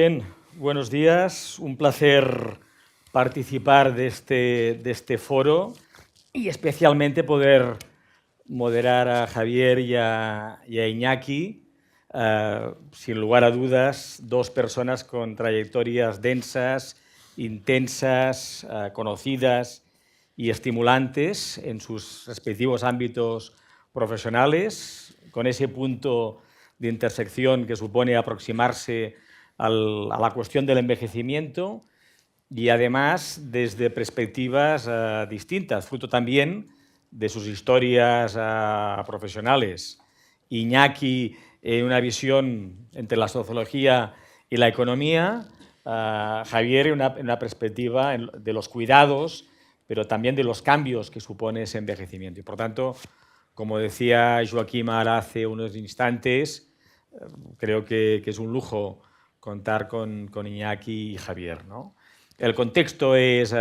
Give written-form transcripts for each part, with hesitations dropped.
bien, buenos días. Un placer participar de este foro y especialmente poder moderar a Javier y a Iñaki. Sin lugar a dudas, dos personas con trayectorias densas, intensas, conocidas y estimulantes en sus respectivos ámbitos profesionales, con ese punto de intersección que supone aproximarse a la cuestión del envejecimiento y además desde perspectivas distintas, fruto también de sus historias profesionales. Iñaki en una visión entre la sociología y la economía, Javier en una perspectiva de los cuidados, pero también de los cambios que supone ese envejecimiento. Y por tanto, como decía Joaquim ahora hace unos instantes, creo que es un lujo contar con Iñaki y Javier, ¿no? El contexto es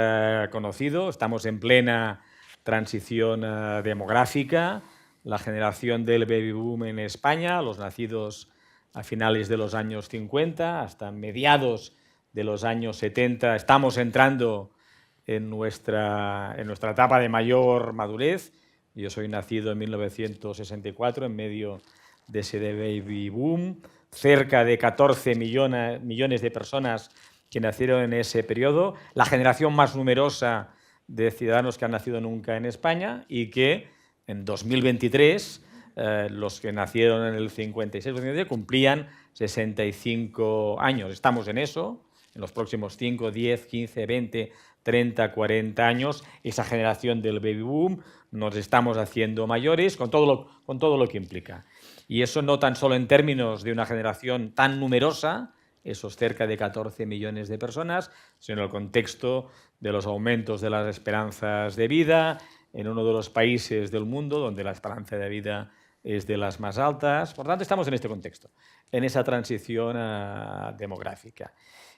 conocido, estamos en plena transición demográfica, la generación del baby boom en España, los nacidos a finales de los años 50 hasta mediados de los años 70, estamos entrando en nuestra etapa de mayor madurez. Yo soy nacido en 1964, en medio de ese baby boom, cerca de 14 millones de personas que nacieron en ese periodo, la generación más numerosa de ciudadanos que han nacido nunca en España y que en 2023 los que nacieron en el 56 cumplían 65 años. Estamos en eso, en los próximos 5, 10, 15, 20, 30, 40 años, esa generación del baby boom, nos estamos haciendo mayores con todo lo que implica. Y eso no tan solo en términos de una generación tan numerosa, esos cerca de 14 millones de personas, sino en el contexto de los aumentos de las esperanzas de vida, en uno de los países del mundo donde la esperanza de vida es de las más altas. Por tanto, estamos en este contexto, en esa transición demográfica.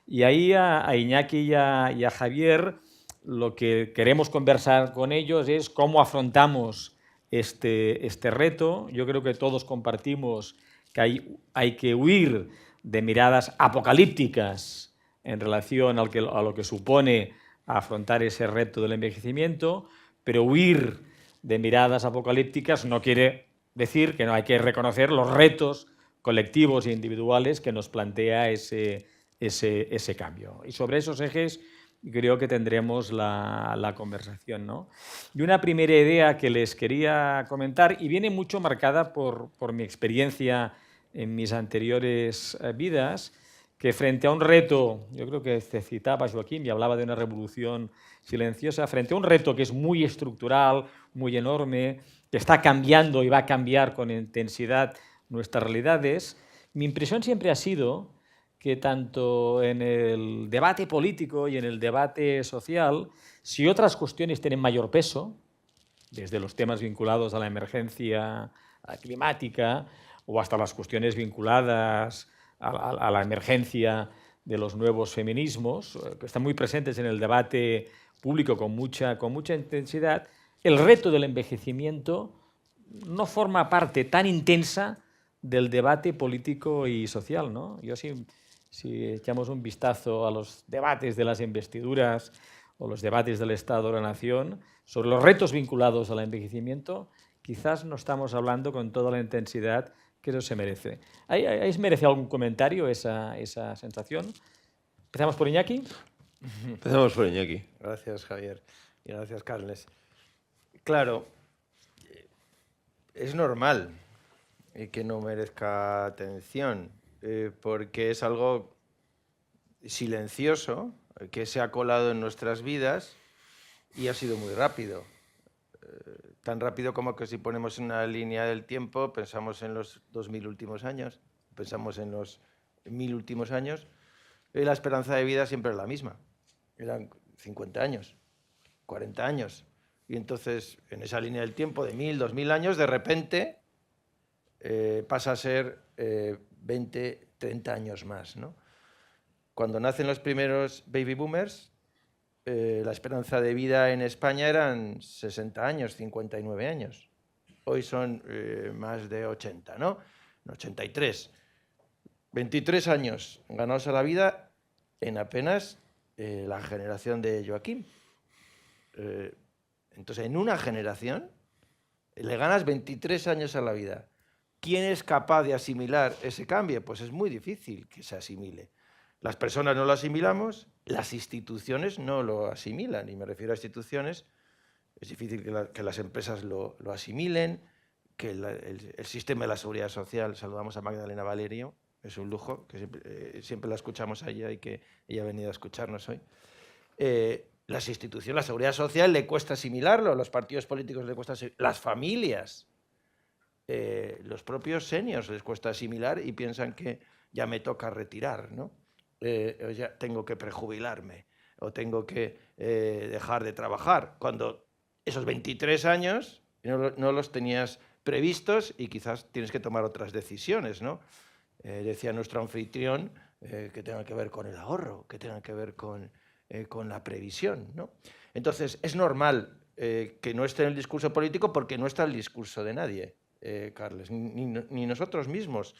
Y ahí a Iñaki y a Javier lo que queremos conversar con ellos es cómo afrontamos este reto. Yo creo que todos compartimos que hay que huir de miradas apocalípticas en relación a lo que supone afrontar ese reto del envejecimiento, pero huir de miradas apocalípticas no quiere decir que no hay que reconocer los retos colectivos e individuales que nos plantea ese cambio. Y sobre esos ejes creo que tendremos la conversación, ¿no? Y una primera idea que les quería comentar, y viene mucho marcada por mi experiencia en mis anteriores vidas, que frente a un reto, yo creo que te citaba Joaquín y hablaba de una revolución silenciosa, frente a un reto que es muy estructural, muy enorme, que está cambiando y va a cambiar con intensidad nuestras realidades, mi impresión siempre ha sido que tanto en el debate político y en el debate social, si otras cuestiones tienen mayor peso, desde los temas vinculados a la emergencia climática o hasta las cuestiones vinculadas a la emergencia de los nuevos feminismos, que están muy presentes en el debate público con mucha intensidad, el reto del envejecimiento no forma parte tan intensa del debate político y social, ¿no? Yo si echamos un vistazo a los debates de las investiduras o los debates del Estado o la Nación sobre los retos vinculados al envejecimiento, quizás no estamos hablando con toda la intensidad que eso se merece. ¿Ahí merece algún comentario esa sensación? ¿Empezamos por Iñaki? Empezamos por Iñaki. Gracias, Javier. Y gracias, Carles. Claro, es normal que no merezca atención, porque es algo silencioso que se ha colado en nuestras vidas y ha sido muy rápido. Tan rápido como que si ponemos una línea del tiempo, pensamos en los 2000 últimos años, pensamos en los 1000 últimos años, y la esperanza de vida siempre es la misma. Eran 50 años, 40 años. Y entonces, en esa línea del tiempo de 1000, 2000 años, de repente pasa a ser 20, 30 años más, ¿no? Cuando nacen los primeros baby boomers, la esperanza de vida en España eran 60 años, 59 años. Hoy son más de 80, ¿no? 83. 23 años ganados a la vida en apenas la generación de Joaquín. Entonces, en una generación le ganas 23 años a la vida. ¿Quién es capaz de asimilar ese cambio? Pues es muy difícil que se asimile. Las personas no lo asimilamos, las instituciones no lo asimilan, y me refiero a instituciones, es difícil que las empresas lo asimilen, que el sistema de la seguridad social, saludamos a Magdalena Valerio, es un lujo, que siempre la escuchamos a ella y que ella ha venido a escucharnos hoy. Las instituciones, la seguridad social le cuesta asimilarlo, los partidos políticos le cuesta asimilarlo, las familias, los propios seniors les cuesta asimilar y piensan que ya me toca retirar, ¿no? Ya tengo que prejubilarme o tengo que dejar de trabajar, cuando esos 23 años no los tenías previstos y quizás tienes que tomar otras decisiones, ¿no? Decía nuestro anfitrión que tengan que ver con el ahorro, que tengan que ver con la previsión, ¿no? Entonces, es normal que no esté en el discurso político porque no está en el discurso de nadie, Carles, ni nosotros mismos.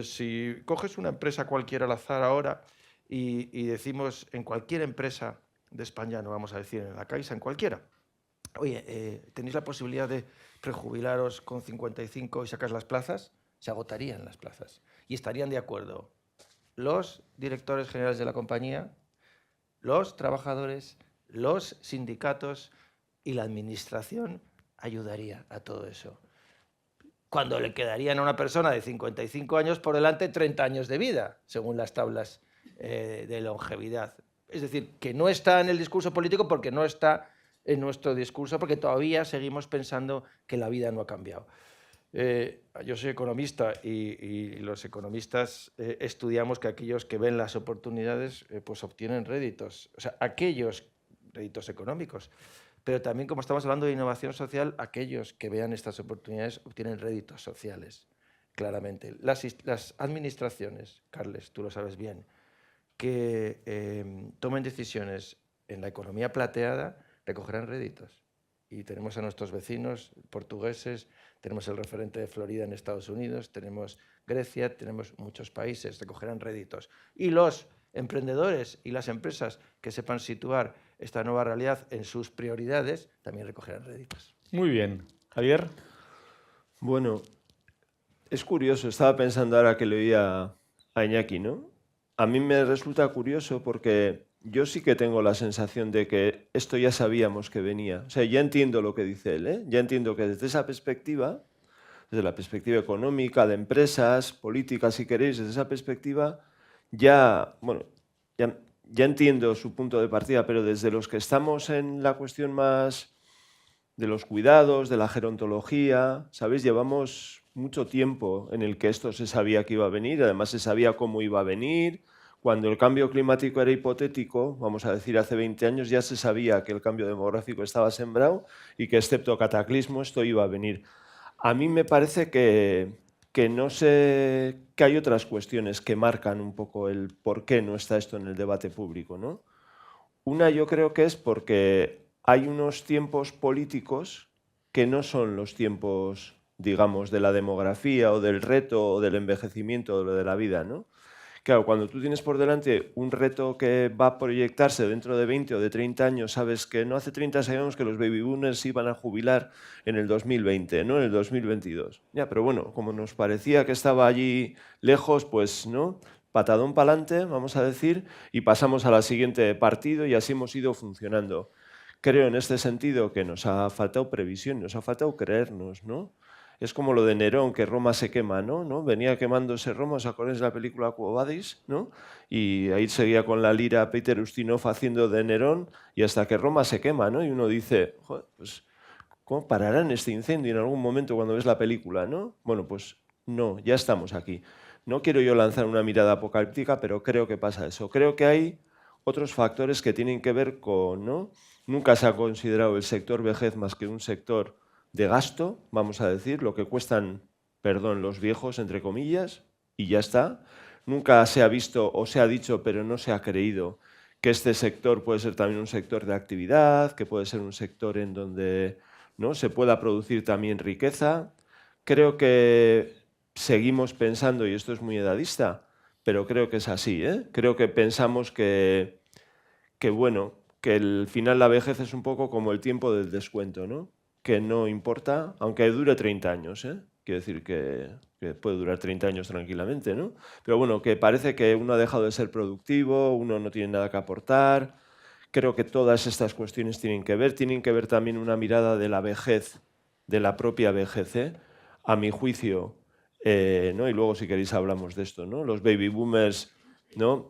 Si coges una empresa cualquiera al azar ahora y decimos en cualquier empresa de España, no vamos a decir en la Caixa, en cualquiera, oye, ¿tenéis la posibilidad de prejubilaros con 55 y sacar las plazas? Se agotarían las plazas. Y estarían de acuerdo los directores generales de la compañía, los trabajadores, los sindicatos y la administración ayudaría a todo eso. Cuando le quedarían a una persona de 55 años por delante 30 años de vida, según las tablas de longevidad. Es decir, que no está en el discurso político porque no está en nuestro discurso, porque todavía seguimos pensando que la vida no ha cambiado. Yo soy economista y los economistas estudiamos que aquellos que ven las oportunidades pues obtienen réditos, o sea, aquellos réditos económicos, pero también, como estamos hablando de innovación social, aquellos que vean estas oportunidades obtienen réditos sociales, claramente. Las administraciones, Carles, tú lo sabes bien, que tomen decisiones en la economía plateada recogerán réditos. Y tenemos a nuestros vecinos portugueses, tenemos el referente de Florida en Estados Unidos, tenemos Grecia, tenemos muchos países, recogerán réditos. Y los emprendedores y las empresas que sepan situar esta nueva realidad en sus prioridades también recogerán réditos. Muy bien. Javier. Bueno, es curioso, estaba pensando ahora que le oía a Iñaki, ¿no? A mí me resulta curioso porque yo sí que tengo la sensación de que esto ya sabíamos que venía. O sea, ya entiendo lo que dice él, ¿eh? Ya entiendo que desde esa perspectiva, desde la perspectiva económica, de empresas, políticas, si queréis, desde esa perspectiva, ya entiendo su punto de partida, pero desde los que estamos en la cuestión más de los cuidados, de la gerontología, ¿sabéis? Llevamos mucho tiempo en el que esto se sabía que iba a venir, además se sabía cómo iba a venir. Cuando el cambio climático era hipotético, vamos a decir hace 20 años, ya se sabía que el cambio demográfico estaba sembrado y que excepto cataclismo esto iba a venir. A mí me parece que no sé, que hay otras cuestiones que marcan un poco el por qué no está esto en el debate público, ¿no? Una yo creo que es porque hay unos tiempos políticos que no son los tiempos, digamos, de la demografía o del reto o del envejecimiento o de la vida, ¿no? Claro, cuando tú tienes por delante un reto que va a proyectarse dentro de 20 o de 30 años, sabes que no hace 30 sabíamos que los baby boomers iban a jubilar en el 2020, no en el 2022. Ya, pero bueno, como nos parecía que estaba allí lejos, pues no, patadón para adelante, vamos a decir, y pasamos a la siguiente partido y así hemos ido funcionando. Creo en este sentido que nos ha faltado previsión, nos ha faltado creernos, ¿no? Es como lo de Nerón, que Roma se quema, ¿no? Venía quemándose Roma, ¿os acordáis de la película Quo Vadis? ¿No? Y ahí seguía con la lira Peter Ustinov haciendo de Nerón y hasta que Roma se quema, ¿no? Y uno dice, joder, pues, ¿cómo pararán este incendio en algún momento cuando ves la película, ¿no? Bueno, pues no, ya estamos aquí. No quiero yo lanzar una mirada apocalíptica, pero creo que pasa eso. Creo que hay otros factores que tienen que ver con, ¿no? Nunca se ha considerado el sector vejez más que un sector de gasto, vamos a decir, lo que cuestan, perdón, los viejos, entre comillas, y ya está. Nunca se ha visto o se ha dicho, pero no se ha creído, que este sector puede ser también un sector de actividad, que puede ser un sector en donde, ¿no?, se pueda producir también riqueza. Creo que seguimos pensando, y esto es muy edadista, pero creo que es así, ¿eh? Creo que pensamos bueno, que el final la vejez es un poco como el tiempo del descuento, ¿no? Que no importa, aunque dure 30 años, ¿eh? Quiero decir que puede durar 30 años tranquilamente, ¿no? Pero bueno, que parece que uno ha dejado de ser productivo, uno no tiene nada que aportar. Creo que todas estas cuestiones tienen que ver también una mirada de la vejez, de la propia vejez, ¿eh? A mi juicio, ¿no? Y luego si queréis hablamos de esto, ¿no? Los baby boomers, ¿no?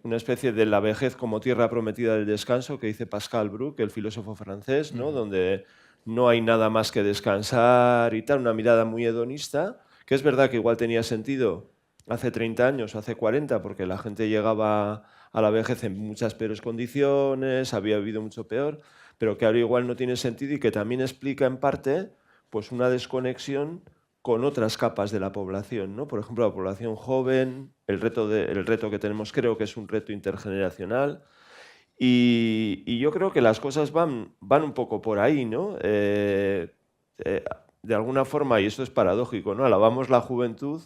Una especie de la vejez como tierra prometida del descanso que dice Pascal Bruck, el filósofo francés, ¿no? Donde no hay nada más que descansar y tal, una mirada muy hedonista, que es verdad que igual tenía sentido hace 30 años, hace 40, porque la gente llegaba a la vejez en muchas peores condiciones, había vivido mucho peor, pero que ahora igual no tiene sentido y que también explica en parte pues una desconexión con otras capas de la población, ¿no? Por ejemplo, la población joven, el reto que tenemos creo que es un reto intergeneracional y yo creo que las cosas van un poco por ahí, ¿no? De alguna forma, y esto es paradójico, ¿no? Alabamos la juventud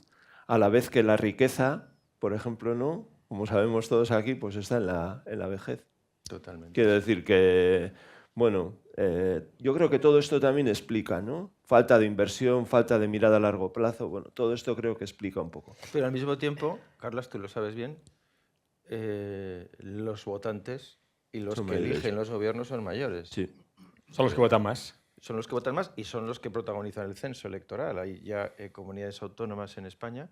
a la vez que la riqueza, por ejemplo, ¿no? Como sabemos todos aquí, pues está en la vejez. Totalmente. Quiero decir que, bueno, yo creo que todo esto también explica, ¿no? Falta de inversión, falta de mirada a largo plazo, bueno, todo esto creo que explica un poco. Pero al mismo tiempo, Carlas, tú lo sabes bien, los votantes y los Son que mayores. eligen los gobiernos son mayores. Sí. Son los que votan más. Son los que votan más y son los que protagonizan el censo electoral. Hay ya comunidades autónomas en España.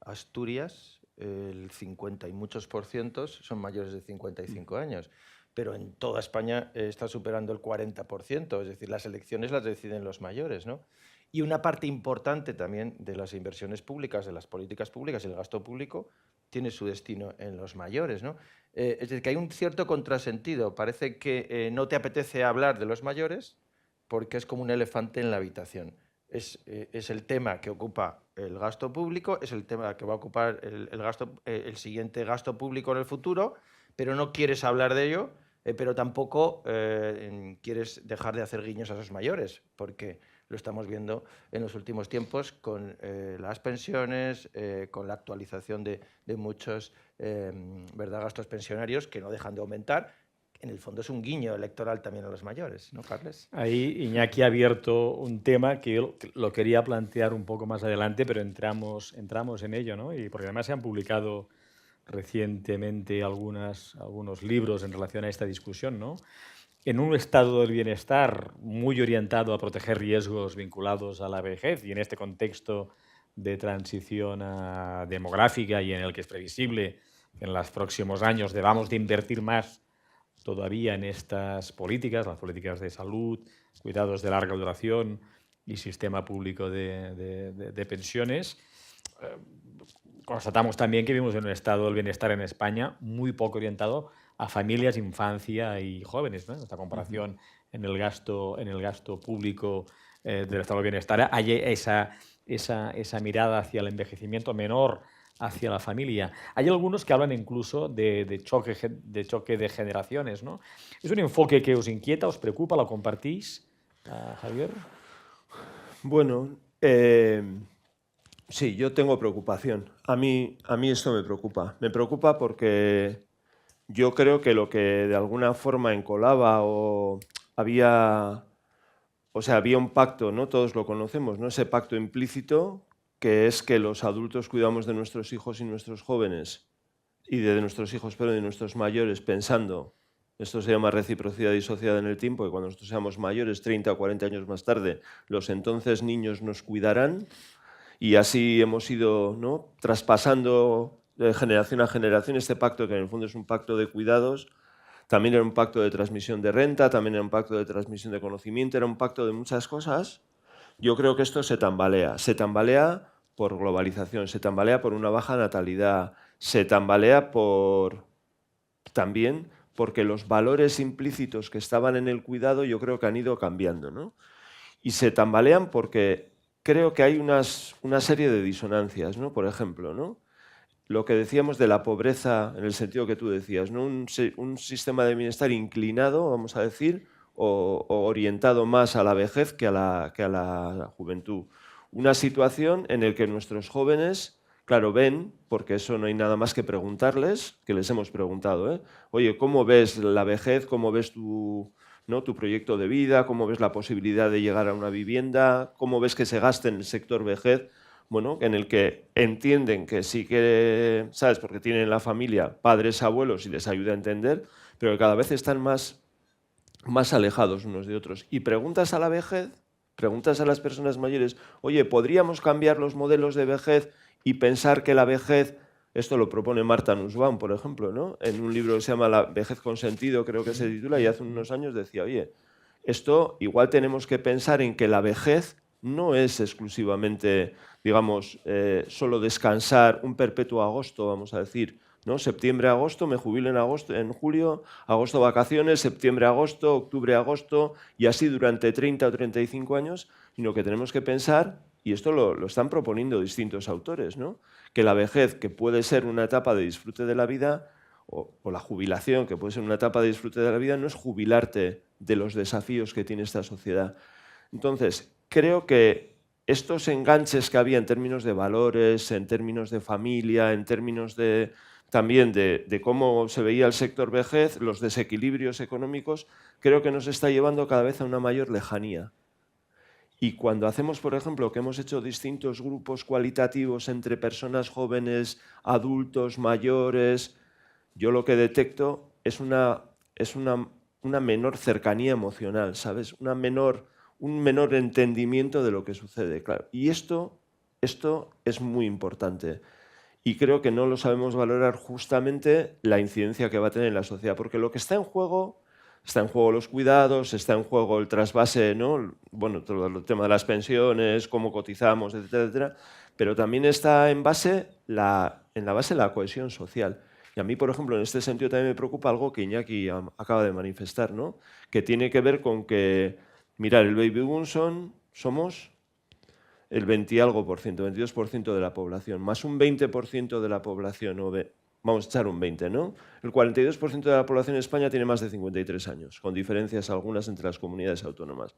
Asturias, el 50 y muchos por cientos son mayores de 55 años. Pero en toda España está superando el 40%. Es decir, las elecciones las deciden los mayores, ¿no? Y una parte importante también de las inversiones públicas, de las políticas públicas y el gasto público tiene su destino en los mayores, ¿no? Es decir, que hay un cierto contrasentido. Parece que no te apetece hablar de los mayores porque es como un elefante en la habitación. Es el tema que ocupa el gasto público, es el tema que va a ocupar el siguiente gasto público en el futuro, pero no quieres hablar de ello, pero tampoco quieres dejar de hacer guiños a esos mayores, porque lo estamos viendo en los últimos tiempos con las pensiones, con la actualización de muchos gastos pensionarios que no dejan de aumentar. En el fondo es un guiño electoral también a los mayores, ¿no, Carles? Ahí Iñaki ha abierto un tema que yo lo quería plantear un poco más adelante, pero entramos en ello, ¿no? Y porque además se han publicado recientemente algunos libros en relación a esta discusión, ¿no? En un estado del bienestar muy orientado a proteger riesgos vinculados a la vejez y en este contexto de transición demográfica y en el que es previsible que en los próximos años debamos de invertir más todavía en estas políticas, las políticas de salud, cuidados de larga duración y sistema público de pensiones. Constatamos también que vivimos en un estado del bienestar en España muy poco orientado a familias, infancia y jóvenes, ¿no? Esta comparación en el gasto público del estado del bienestar hay esa mirada hacia el envejecimiento menor, hacia la familia. Hay algunos que hablan incluso de choque de generaciones, ¿no? ¿Es un enfoque que os inquieta, os preocupa, lo compartís, Javier? Bueno, sí, yo tengo preocupación. A mí esto me preocupa. Me preocupa porque yo creo que lo que de alguna forma encolaba o había un pacto, ¿no? Todos lo conocemos, ¿no? Ese pacto implícito que es que los adultos cuidamos de nuestros hijos y nuestros jóvenes y de nuestros hijos, pero de nuestros mayores, pensando, esto se llama reciprocidad disociada en el tiempo, que cuando nosotros seamos mayores, 30 o 40 años más tarde, los entonces niños nos cuidarán y así hemos ido, ¿no?, traspasando de generación a generación este pacto, que en el fondo es un pacto de cuidados. También era un pacto de transmisión de renta, también era un pacto de transmisión de conocimiento, era un pacto de muchas cosas. Yo creo que esto se tambalea por globalización, se tambalea por una baja natalidad, se tambalea también porque los valores implícitos que estaban en el cuidado yo creo que han ido cambiando, ¿no? Y se tambalean porque creo que hay una serie de disonancias, ¿no? Por ejemplo, ¿no?, lo que decíamos de la pobreza, en el sentido que tú decías, ¿no?, un sistema de bienestar inclinado, vamos a decir, o orientado más a la vejez que a la juventud. Una situación en la que nuestros jóvenes, claro, ven, porque eso no hay nada más que preguntarles, que les hemos preguntado, ¿eh? Oye, ¿cómo ves la vejez? ¿Cómo ves ¿no? tu proyecto de vida? ¿Cómo ves la posibilidad de llegar a una vivienda? ¿Cómo ves que se gaste en el sector vejez? Bueno, en el que entienden que sí que, ¿sabes? Porque tienen en la familia padres, abuelos y les ayuda a entender, pero que cada vez están más alejados unos de otros. Y preguntas a la vejez, preguntas a las personas mayores, oye, ¿podríamos cambiar los modelos de vejez y pensar que la vejez, esto lo propone Marta Nussbaum, por ejemplo, ¿no? En un libro que se llama La vejez con sentido, creo que se titula, y hace unos años decía, oye, esto igual tenemos que pensar en que la vejez no es exclusivamente, digamos, solo descansar un perpetuo agosto, vamos a decir, ¿no? Septiembre, agosto, me jubilo en julio, agosto vacaciones, septiembre, agosto, octubre, agosto, y así durante 30 o 35 años, sino que tenemos que pensar, y esto lo están proponiendo distintos autores, ¿no? Que la vejez, que puede ser una etapa de disfrute de la vida, o la jubilación, que puede ser una etapa de disfrute de la vida, no es jubilarte de los desafíos que tiene esta sociedad. Entonces, creo que estos enganches que había en términos de valores, en términos de familia, en términos también de cómo se veía el sector vejez, los desequilibrios económicos, creo que nos está llevando cada vez a una mayor lejanía. Y cuando hacemos, por ejemplo, que hemos hecho distintos grupos cualitativos entre personas jóvenes, adultos, mayores, yo lo que detecto es una menor cercanía emocional, ¿sabes? un menor entendimiento de lo que sucede. Claro. Y esto es muy importante. Y creo que no lo sabemos valorar justamente la incidencia que va a tener en la sociedad, porque lo que está en juego los cuidados, está en juego el trasvase, ¿no? Bueno, todo el tema de las pensiones, cómo cotizamos, etcétera, etcétera, pero también está en la base la cohesión social. Y a mí, por ejemplo, en este sentido también me preocupa algo que Iñaki acaba de manifestar, ¿no? Que tiene que ver con que, mirar, el baby boom somos el 20 y algo por ciento, 22% de la población, más un 20% de la población, vamos a echar un 20, ¿no? El 42% de la población en España tiene más de 53 años, con diferencias algunas entre las comunidades autónomas.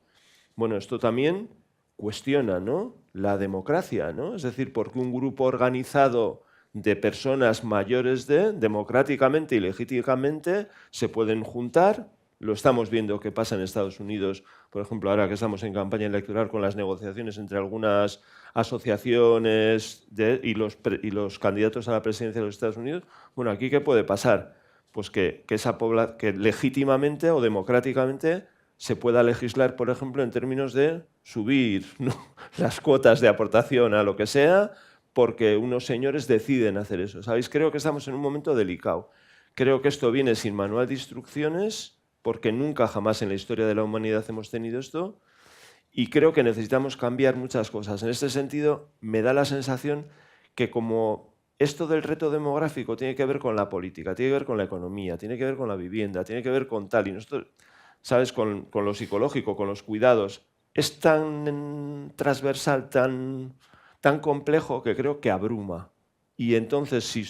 Bueno, esto también cuestiona, ¿no? La democracia, ¿no? Es decir, porque un grupo organizado de personas mayores democráticamente y legítimamente se pueden juntar. Lo estamos viendo que pasa en Estados Unidos, por ejemplo, ahora que estamos en campaña electoral con las negociaciones entre algunas asociaciones y los candidatos a la presidencia de los Estados Unidos. Bueno, ¿aquí qué puede pasar? Pues que legítimamente o democráticamente se pueda legislar, por ejemplo, en términos de subir, ¿no?, las cuotas de aportación a lo que sea, porque unos señores deciden hacer eso. ¿Sabéis? Creo que estamos en un momento delicado. Creo que esto viene sin manual de instrucciones, porque nunca jamás en la historia de la humanidad hemos tenido esto, y creo que necesitamos cambiar muchas cosas. En este sentido, me da la sensación que como esto del reto demográfico tiene que ver con la política, tiene que ver con la economía, tiene que ver con la vivienda, tiene que ver con tal, y nosotros, ¿sabes?, con lo psicológico, con los cuidados, es tan transversal, tan complejo, que creo que abruma. Y entonces, si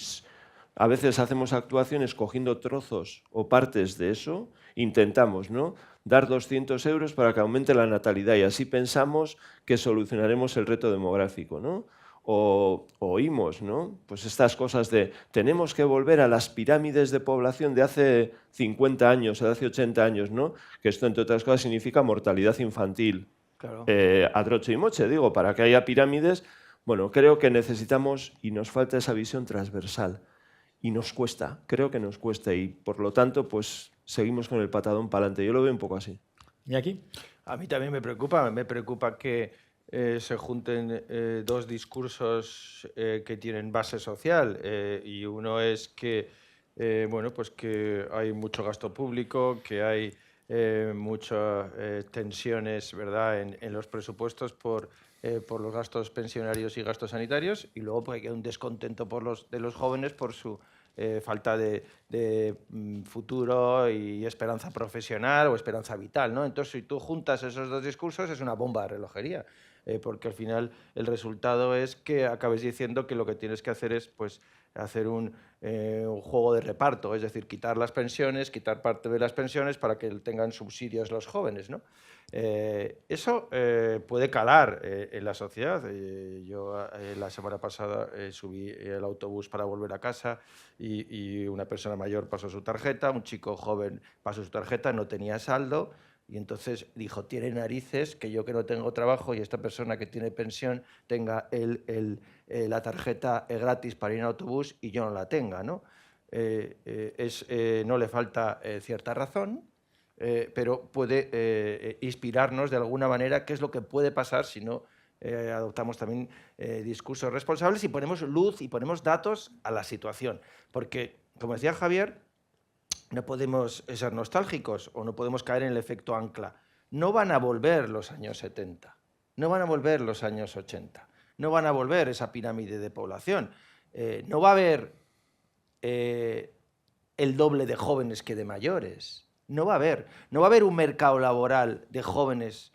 a veces hacemos actuaciones cogiendo trozos o partes de eso, intentamos, ¿no?, dar 200 euros para que aumente la natalidad y así pensamos que solucionaremos el reto demográfico, ¿no? O oímos, ¿no?, pues estas cosas de tenemos que volver a las pirámides de población de hace 50 años o de hace 80 años, ¿no?, que esto, entre otras cosas, significa mortalidad infantil. Claro. A troche y moche, digo, para que haya pirámides. Bueno, creo que necesitamos y nos falta esa visión transversal. Y nos cuesta, creo que nos cuesta, y por lo tanto, pues seguimos con el patadón para adelante. Yo lo veo un poco así. ¿Y aquí? A mí también me preocupa que se junten dos discursos que tienen base social, y uno es que, bueno, pues que hay mucho gasto público, que hay muchas tensiones, ¿verdad?, en los presupuestos por los gastos pensionarios y gastos sanitarios, y luego pues, hay un descontento de los jóvenes por su falta de futuro y esperanza profesional o esperanza vital, ¿no? Entonces, si tú juntas esos dos discursos, es una bomba de relojería, porque al final el resultado es que acabes diciendo que lo que tienes que hacer es pues, hacer un juego de reparto, es decir, quitar las pensiones, quitar parte de las pensiones para que tengan subsidios los jóvenes, ¿no? Eso puede calar en la sociedad. Yo la semana pasada subí el autobús para volver a casa y una persona mayor pasó su tarjeta, un chico joven pasó su tarjeta, no tenía saldo. Y entonces dijo, tiene narices que yo que no tengo trabajo y esta persona que tiene pensión tenga la tarjeta gratis para ir en autobús y yo no la tenga, ¿no? No le falta cierta razón, pero puede inspirarnos de alguna manera qué es lo que puede pasar si no adoptamos también discursos responsables y ponemos luz y ponemos datos a la situación. Porque, como decía Javier, no podemos ser nostálgicos o no podemos caer en el efecto ancla. No van a volver los años 70, no van a volver los años 80, no van a volver esa pirámide de población. No va a haber el doble de jóvenes que de mayores. No va a haber un mercado laboral de jóvenes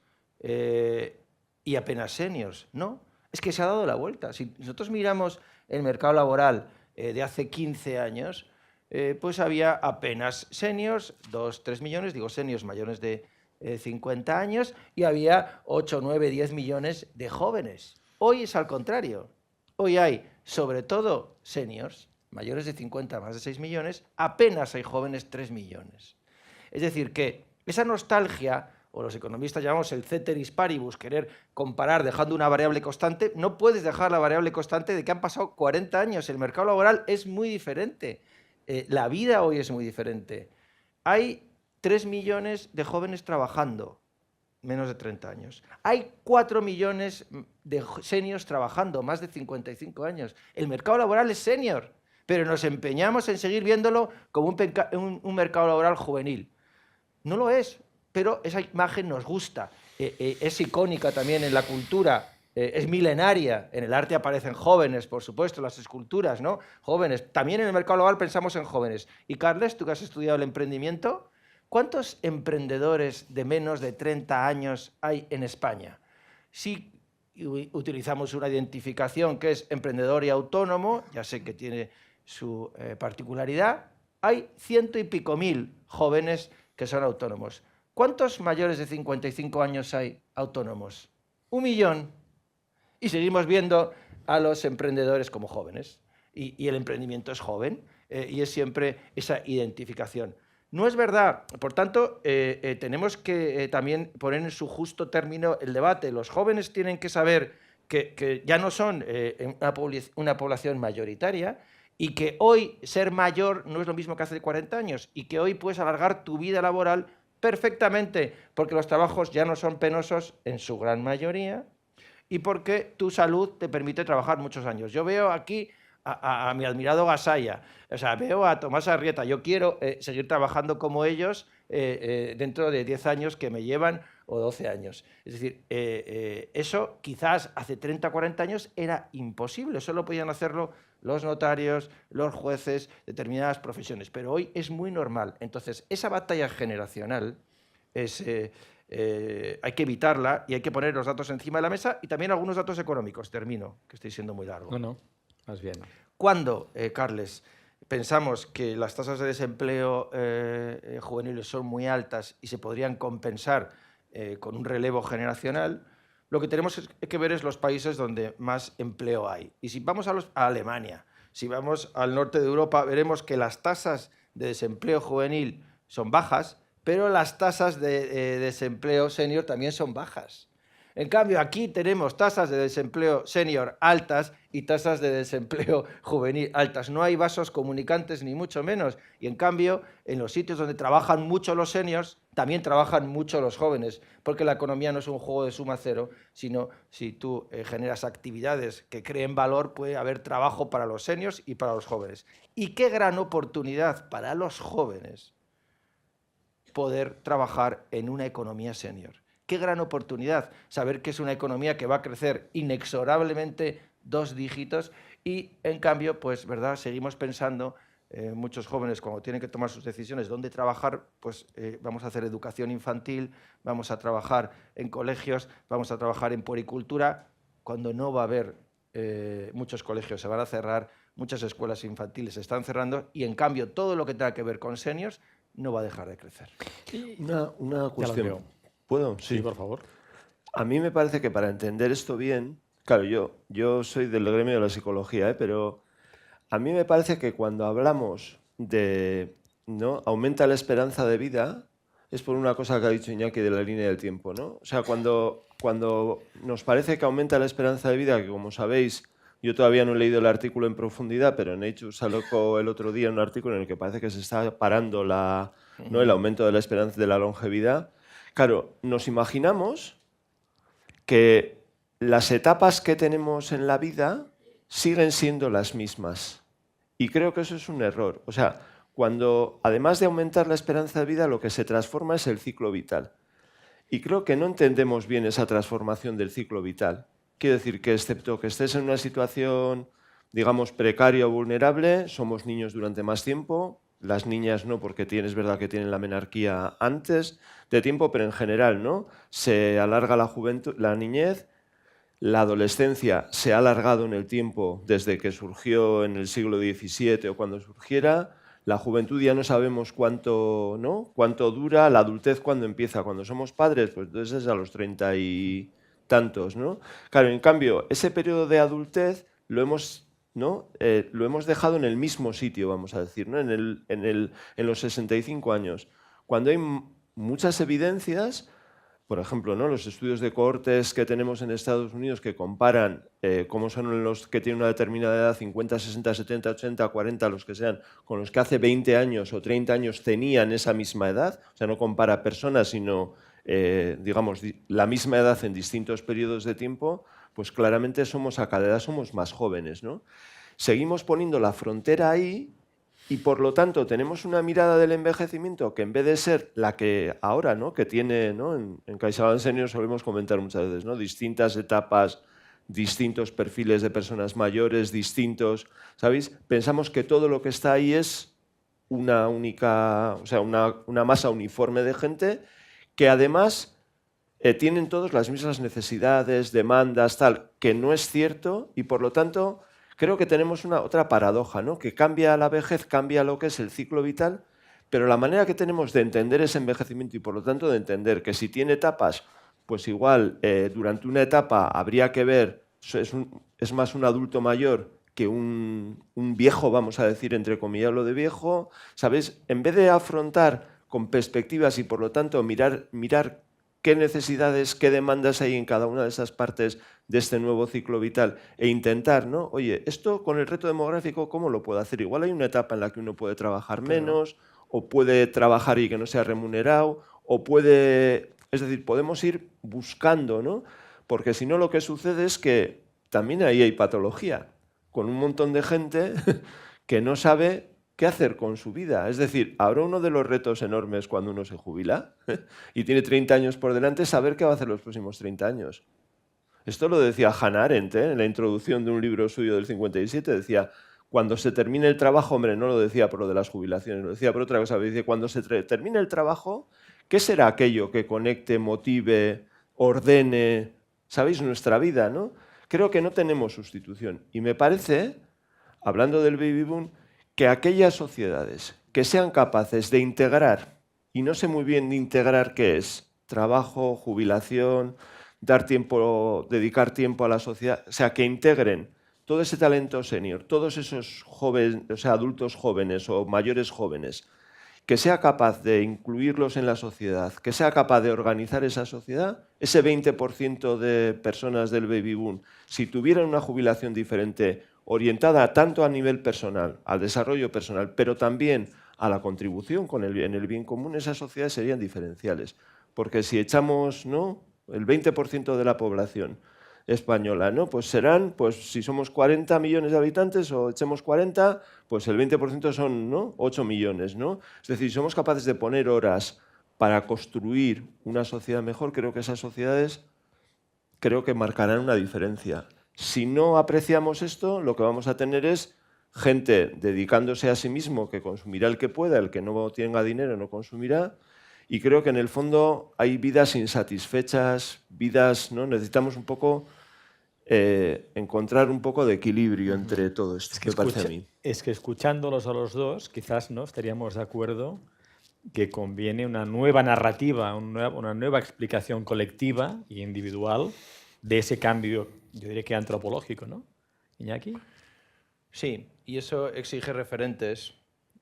y apenas seniors, ¿no? Es que se ha dado la vuelta. Si nosotros miramos el mercado laboral de hace 15 años, pues había apenas seniors, 2, 3 millones, digo seniors mayores de 50 años, y había 8, 9, 10 millones de jóvenes. Hoy es al contrario. Hoy hay, sobre todo, seniors, mayores de 50, más de 6 millones, apenas hay jóvenes 3 millones. Es decir, que esa nostalgia, o los economistas llamamos el ceteris paribus, querer comparar dejando una variable constante, no puedes dejar la variable constante de que han pasado 40 años. El mercado laboral es muy diferente. La vida hoy es muy diferente. Hay 3 millones de jóvenes trabajando, menos de 30 años. Hay 4 millones de seniors trabajando, más de 55 años. El mercado laboral es senior, pero nos empeñamos en seguir viéndolo como un mercado laboral juvenil. No lo es, pero esa imagen nos gusta. Es icónica también en la cultura. Es milenaria. En el arte aparecen jóvenes, por supuesto, las esculturas, ¿no? Jóvenes. También en el mercado laboral pensamos en jóvenes. Y Carles, tú que has estudiado el emprendimiento, ¿cuántos emprendedores de menos de 30 años hay en España? Si utilizamos una identificación que es emprendedor y autónomo, ya sé que tiene su particularidad, hay 100 y pico mil jóvenes que son autónomos. ¿Cuántos mayores de 55 años hay autónomos? 1 millón. Y seguimos viendo a los emprendedores como jóvenes. Y el emprendimiento es joven y es siempre esa identificación. No es verdad. Por tanto, tenemos que también poner en su justo término el debate. Los jóvenes tienen que saber que ya no son una población mayoritaria y que hoy ser mayor no es lo mismo que hace 40 años y que hoy puedes alargar tu vida laboral perfectamente porque los trabajos ya no son penosos en su gran mayoría y porque tu salud te permite trabajar muchos años. Yo veo aquí a mi admirado Gasalla, o sea, veo a Tomás Arrieta. Yo quiero seguir trabajando como ellos dentro de 10 años que me llevan o 12 años. Es decir, eso quizás hace 30 o 40 años era imposible. Solo podían hacerlo los notarios, los jueces, determinadas profesiones. Pero hoy es muy normal. Entonces, esa batalla generacional es... hay que evitarla y hay que poner los datos encima de la mesa y también algunos datos económicos. Termino, que estoy siendo muy largo. No, más bien. ¿Cuándo, Carles, pensamos que las tasas de desempleo juveniles son muy altas y se podrían compensar con un relevo generacional? Lo que tenemos que ver es los países donde más empleo hay. Y si vamos a Alemania, si vamos al norte de Europa, veremos que las tasas de desempleo juvenil son bajas, pero las tasas de desempleo senior también son bajas. En cambio, aquí tenemos tasas de desempleo senior altas y tasas de desempleo juvenil altas. No hay vasos comunicantes ni mucho menos. Y en cambio, en los sitios donde trabajan mucho los seniors, también trabajan mucho los jóvenes, porque la economía no es un juego de suma cero, sino si tú generas actividades que creen valor, puede haber trabajo para los seniors y para los jóvenes. Y qué gran oportunidad para los jóvenes poder trabajar en una economía senior. Qué gran oportunidad saber que es una economía que va a crecer inexorablemente 2 dígitos y, en cambio, pues, ¿verdad? Seguimos pensando, muchos jóvenes cuando tienen que tomar sus decisiones dónde trabajar, pues vamos a hacer educación infantil, vamos a trabajar en colegios, vamos a trabajar en puericultura, cuando no va a haber, muchos colegios se van a cerrar, muchas escuelas infantiles se están cerrando y en cambio todo lo que tenga que ver con seniors no va a dejar de crecer. Una cuestión. veo. ¿Puedo? Sí, por favor. A mí me parece que para entender esto bien, claro, yo soy del gremio de la psicología, pero a mí me parece que cuando hablamos de, ¿no?, aumenta la esperanza de vida, es por una cosa que ha dicho Iñaki de la línea del tiempo, ¿no? O sea, cuando nos parece que aumenta la esperanza de vida, que como sabéis, yo todavía no he leído el artículo en profundidad, pero Nature sacó el otro día un artículo en el que parece que se está parando ¿no?, el aumento de la esperanza de la longevidad. Claro, nos imaginamos que las etapas que tenemos en la vida siguen siendo las mismas. Y creo que eso es un error. O sea, cuando además de aumentar la esperanza de vida, lo que se transforma es el ciclo vital. Y creo que no entendemos bien esa transformación del ciclo vital. Quiero decir que excepto que estés en una situación, digamos, precaria o vulnerable, somos niños durante más tiempo. Las niñas no, porque es verdad que tienen la menarquía antes de tiempo, pero en general, ¿no? Se alarga la juventud, la niñez. La adolescencia se ha alargado en el tiempo desde que surgió en el siglo XVII o cuando surgiera. La juventud ya no sabemos cuánto, ¿no?, cuánto dura. La adultez cuando empieza. Cuando somos padres, pues entonces es a los 30 y tantos, ¿no? Claro, en cambio, ese periodo de adultez lo hemos, ¿no?, lo hemos dejado en el mismo sitio, vamos a decir, ¿no?, en los 65 años. Cuando hay muchas evidencias. Por ejemplo, ¿no?, los estudios de cohortes que tenemos en Estados Unidos que comparan cómo son los que tienen una determinada edad, 50, 60, 70, 80, 40, los que sean, con los que hace 20 años o 30 años tenían esa misma edad. O sea, no compara personas, sino, digamos, la misma edad en distintos periodos de tiempo, pues claramente a cada edad somos más jóvenes, ¿no? Seguimos poniendo la frontera ahí. Y por lo tanto tenemos una mirada del envejecimiento que en vez de ser la que ahora, ¿no?, que tiene, ¿no?, en CaixaBank Senior solemos comentar muchas veces, ¿no?, distintas etapas, distintos perfiles de personas mayores, distintos, ¿sabéis? Pensamos que todo lo que está ahí es una única, o sea, una masa uniforme de gente que además tienen todos las mismas necesidades, demandas, tal, que no es cierto y por lo tanto creo que tenemos otra paradoja, ¿no?, que cambia la vejez, cambia lo que es el ciclo vital, pero la manera que tenemos de entender ese envejecimiento y por lo tanto de entender que si tiene etapas, pues igual durante una etapa habría que ver, es más un adulto mayor que un viejo, vamos a decir, entre comillas lo de viejo, ¿sabéis? En vez de afrontar con perspectivas y por lo tanto mirar qué necesidades, qué demandas hay en cada una de esas partes de este nuevo ciclo vital e intentar, ¿no?, oye, esto con el reto demográfico, ¿cómo lo puedo hacer? Igual hay una etapa en la que uno puede trabajar menos, o puede trabajar y que no sea remunerado, o puede... Es decir, podemos ir buscando, ¿no? Porque si no lo que sucede es que también ahí hay patología, con un montón de gente que no sabe qué hacer con su vida. Es decir, ahora uno de los retos enormes cuando uno se jubila y tiene 30 años por delante es saber qué va a hacer los próximos 30 años. Esto lo decía Hannah Arendt, en la introducción de un libro suyo del 57, decía, cuando se termine el trabajo, hombre, no lo decía por lo de las jubilaciones, lo decía por otra cosa, dice, cuando se termine el trabajo, ¿qué será aquello que conecte, motive, ordene, sabéis, nuestra vida, ¿no? Creo que no tenemos sustitución. Y me parece, hablando del baby boom, que aquellas sociedades que sean capaces de integrar, y no sé muy bien de integrar qué es, trabajo, jubilación, dedicar tiempo a la sociedad, o sea, que integren todo ese talento senior, todos esos jóvenes, o sea, adultos jóvenes o mayores jóvenes, que sea capaz de incluirlos en la sociedad, que sea capaz de organizar esa sociedad, ese 20% de personas del baby boom, si tuvieran una jubilación diferente, orientada tanto a nivel personal, al desarrollo personal, pero también a la contribución en el bien común, esas sociedades serían diferenciales. Porque si echamos, ¿no?, el 20% de la población española, ¿no?, pues serán, pues si somos 40 millones de habitantes o echemos 40, pues el 20% son, ¿no?, 8 millones, ¿no? Es decir, si somos capaces de poner horas para construir una sociedad mejor, creo que esas sociedades marcarán una diferencia. Si no apreciamos esto, lo que vamos a tener es gente dedicándose a sí mismo, que consumirá el que pueda, el que no tenga dinero no consumirá, y creo que en el fondo hay vidas insatisfechas, vidas, ¿no? Necesitamos un poco encontrar un poco de equilibrio entre todo esto, me parece a mí. Es que escuchándolos a los dos, quizás no estaríamos de acuerdo que conviene una nueva narrativa, una nueva explicación colectiva e individual de ese cambio, yo diría que antropológico, ¿no? Iñaki. Sí, y eso exige referentes,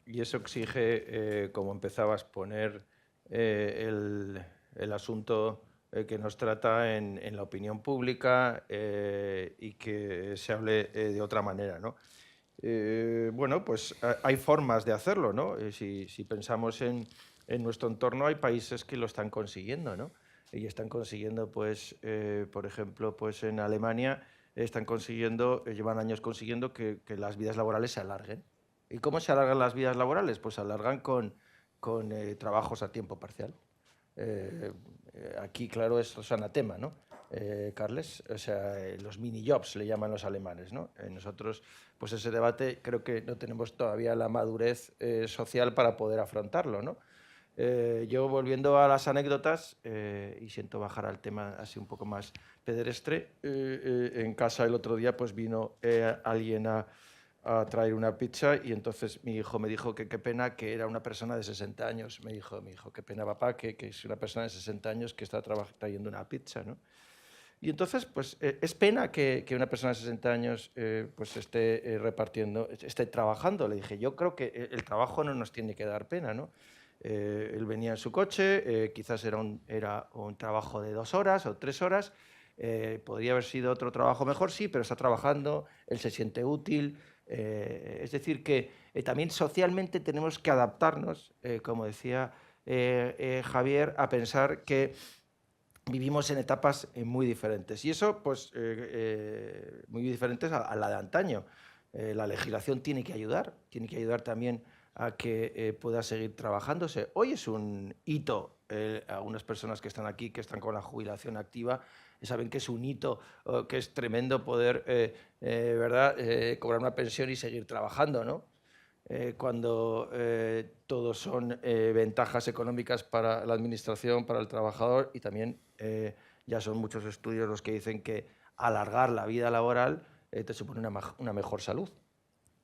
y eso exige, como empezabas, poner el asunto que nos trata en la opinión pública y que se hable de otra manera, ¿no? Bueno, pues hay formas de hacerlo, ¿no? Si pensamos en nuestro entorno, hay países que lo están consiguiendo, ¿no? Y están consiguiendo, pues, por ejemplo, pues en Alemania están consiguiendo, llevan años consiguiendo que las vidas laborales se alarguen. ¿Y cómo se alargan las vidas laborales? Pues se alargan con trabajos a tiempo parcial. Aquí, claro, esto es anatema, ¿no? Carles, o sea, los mini-jobs le llaman los alemanes, ¿no? Nosotros, pues ese debate creo que no tenemos todavía la madurez social para poder afrontarlo, ¿no? Yo, volviendo a las anécdotas, y siento bajar al tema así un poco más pedestre, en casa el otro día pues vino alguien a traer una pizza y entonces mi hijo me dijo que qué pena que era una persona de 60 años. Me dijo mi hijo, qué pena papá que es una persona de 60 años que está trayendo una pizza, ¿no? Y entonces, pues es pena que una persona de 60 años pues esté repartiendo, esté trabajando. Le dije, yo creo que el trabajo no nos tiene que dar pena, ¿no? Él venía en su coche, quizás era un trabajo de 2 horas o 3 horas, podría haber sido otro trabajo mejor, sí, pero está trabajando, él se siente útil. Es decir, que también socialmente tenemos que adaptarnos, como decía Javier, a pensar que vivimos en etapas muy diferentes. Y eso, pues, muy diferentes a la de antaño. La legislación tiene que ayudar también a que pueda seguir trabajándose. Hoy es un hito, algunas personas que están aquí, que están con la jubilación activa, saben que es un hito, que es tremendo poder ¿verdad? Cobrar una pensión y seguir trabajando, ¿no? Cuando todos son ventajas económicas para la administración, para el trabajador, y también ya son muchos estudios los que dicen que alargar la vida laboral te supone una mejor salud.